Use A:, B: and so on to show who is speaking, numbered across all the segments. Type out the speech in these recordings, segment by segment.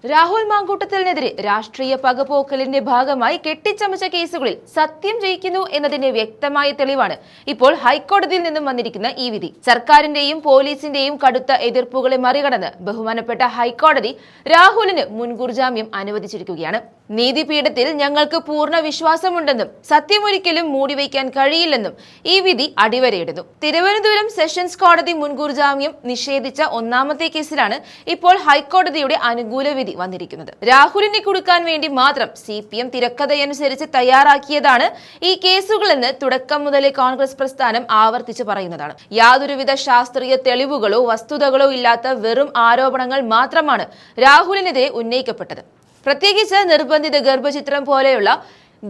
A: രാഹുൽ മാങ്കൂട്ടത്തിനെതിരെ രാഷ്ട്രീയ പകപോക്കലിന്റെ ഭാഗമായി കെട്ടിച്ചമച്ച കേസുകളിൽ സത്യം ജയിക്കുന്നു എന്നതിന്റെ വ്യക്തമായ തെളിവാണ് ഇപ്പോൾ ഹൈക്കോടതിയിൽ നിന്നും വന്നിരിക്കുന്ന ഈ വിധി. സർക്കാരിന്റെയും പോലീസിന്റെയും കടുത്ത എതിർപ്പുകളെ മറികടന്ന് ബഹുമാനപ്പെട്ട ഹൈക്കോടതി രാഹുലിന് മുൻകൂർ ജാമ്യം അനുവദിച്ചിരിക്കുകയാണ്. നീതിപീഠത്തിൽ ഞങ്ങൾക്ക് പൂർണ്ണ വിശ്വാസമുണ്ടെന്നും സത്യമൊരിക്കലും മൂടിവെക്കാൻ കഴിയില്ലെന്നും ഈ വിധി അടിവരയിടുന്നു. തിരുവനന്തപുരം സെഷൻസ് കോടതി മുൻകൂർ ജാമ്യം നിഷേധിച്ച ഒന്നാമത്തെ കേസിലാണ് ഇപ്പോൾ ഹൈക്കോടതിയുടെ അനുകൂല വിധി വന്നിരിക്കുന്നത്. രാഹുലിനെ കൊടുക്കാൻ വേണ്ടി മാത്രം CPM തിരക്കഥയനുസരിച്ച് തയ്യാറാക്കിയതാണ് ഈ കേസുകളെന്ന് തുടക്കം മുതലേ കോൺഗ്രസ് പ്രസ്ഥാനം ആവർത്തിച്ച് പറയുന്നതാണ്. യാതൊരുവിധ ശാസ്ത്രീയ തെളിവുകളോ വസ്തുതകളോ ഇല്ലാത്ത വെറും ആരോപണങ്ങൾ മാത്രമാണ് രാഹുലിനെതിരെ ഉന്നയിക്കപ്പെട്ടത്. പ്രത്യേകിച്ച് നിർബന്ധിത ഗർഭചിത്രം പോലെയുള്ള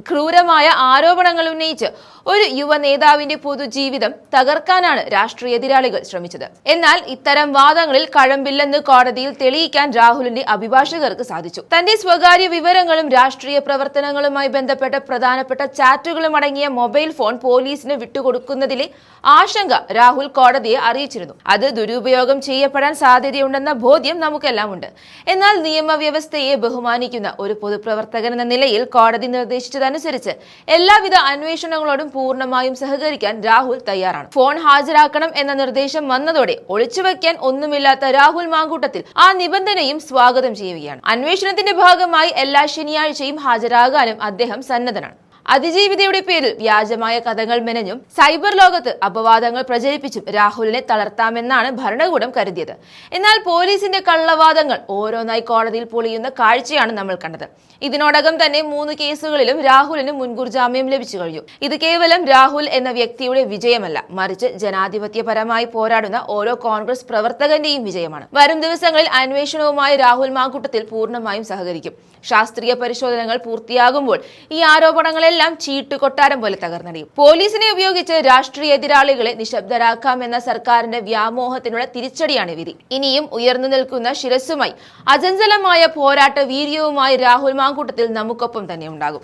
A: ക്രൂരമായ ആരോപണങ്ങൾ ഉന്നയിച്ച് ഒരു യുവ നേതാവിന്റെ പൊതുജീവിതം തകർക്കാനാണ് രാഷ്ട്രീയ എതിരാളികൾ ശ്രമിച്ചത്. എന്നാൽ ഇത്തരം വാദങ്ങളിൽ കഴമ്പില്ലെന്ന് കോടതിയിൽ തെളിയിക്കാൻ രാഹുലിന്റെ അഭിഭാഷകർക്ക് സാധിച്ചു. തന്റെ സ്വകാര്യ വിവരങ്ങളും രാഷ്ട്രീയ പ്രവർത്തനങ്ങളുമായി ബന്ധപ്പെട്ട പ്രധാനപ്പെട്ട ചാറ്റുകളും അടങ്ങിയ മൊബൈൽ ഫോൺ പോലീസിന് വിട്ടുകൊടുക്കുന്നതിലെ ആശങ്ക രാഹുൽ കോടതിയെ അറിയിച്ചിരുന്നു. അത് ദുരുപയോഗം ചെയ്യപ്പെടാൻ സാധ്യതയുണ്ടെന്ന ബോധ്യം നമുക്കെല്ലാം ഉണ്ട്. എന്നാൽ നിയമവ്യവസ്ഥയെ ബഹുമാനിക്കുന്ന ഒരു പൊതുപ്രവർത്തകൻ എന്ന നിലയിൽ കോടതി നിർദ്ദേശിച്ചതനുസരിച്ച് എല്ലാവിധ അന്വേഷണങ്ങളോടും പൂർണ്ണമായും സഹകരിക്കാൻ രാഹുൽ തയ്യാറാണ്. ഫോൺ ഹാജരാക്കണം എന്ന നിർദ്ദേശം വന്നതോടെ ഒളിച്ചുവെക്കാൻ ഒന്നുമില്ലാത്ത രാഹുൽ മാങ്കൂട്ടത്തിൽ ആ നിബന്ധനയും സ്വാഗതം ചെയ്യുകയാണ്. അന്വേഷണത്തിന്റെ ഭാഗമായി എല്ലാ ശനിയാഴ്ചയും ഹാജരാകാനും അദ്ദേഹം സന്നദ്ധനാണ്. അതിജീവിതയുടെ പേരിൽ വ്യാജമായ കഥകൾ മെനഞ്ഞും സൈബർ ലോകത്ത് അപവാദങ്ങൾ പ്രചരിപ്പിച്ചും രാഹുലിനെ തളർത്താമെന്നാണ് ഭരണകൂടം കരുതിയത്. എന്നാൽ പോലീസിന്റെ കള്ളവാദങ്ങൾ ഓരോന്നായി കോടതിയിൽ പൊളിയുന്ന കാഴ്ചയാണ് നമ്മൾ കണ്ടത്. ഇതിനോടകം തന്നെ 3 കേസുകളിലും രാഹുലിന് മുൻകൂർ ജാമ്യം ലഭിച്ചു കഴിഞ്ഞു. ഇത് കേവലം രാഹുൽ എന്ന വ്യക്തിയുടെ വിജയമല്ല, മറിച്ച് ജനാധിപത്യപരമായി പോരാടുന്ന ഓരോ കോൺഗ്രസ് പ്രവർത്തകന്റെയും വിജയമാണ്. വരും ദിവസങ്ങളിൽ അന്വേഷണവുമായി രാഹുൽ മാങ്കൂട്ടത്തിൽ പൂർണ്ണമായും സഹകരിക്കും. ശാസ്ത്രീയ പരിശോധനകൾ പൂർത്തിയാകുമ്പോൾ ഈ ആരോപണങ്ങളെല്ലാം ചീട്ടുകൊട്ടാരം പോലെ തകർന്നടിയും. പോലീസിനെ ഉപയോഗിച്ച് രാഷ്ട്രീയ എതിരാളികളെ നിശബ്ദരാക്കാമെന്ന സർക്കാരിന്റെ വ്യാമോഹത്തിനുള്ള തിരിച്ചടിയാണ് വിധി. ഇനിയും ഉയർന്നു നിൽക്കുന്ന ശിരസ്സുമായി അചഞ്ചലമായ പോരാട്ട വീര്യവുമായി രാഹുൽ മാങ്കൂട്ടത്തിൽ നമുക്കൊപ്പം തന്നെ ഉണ്ടാകും.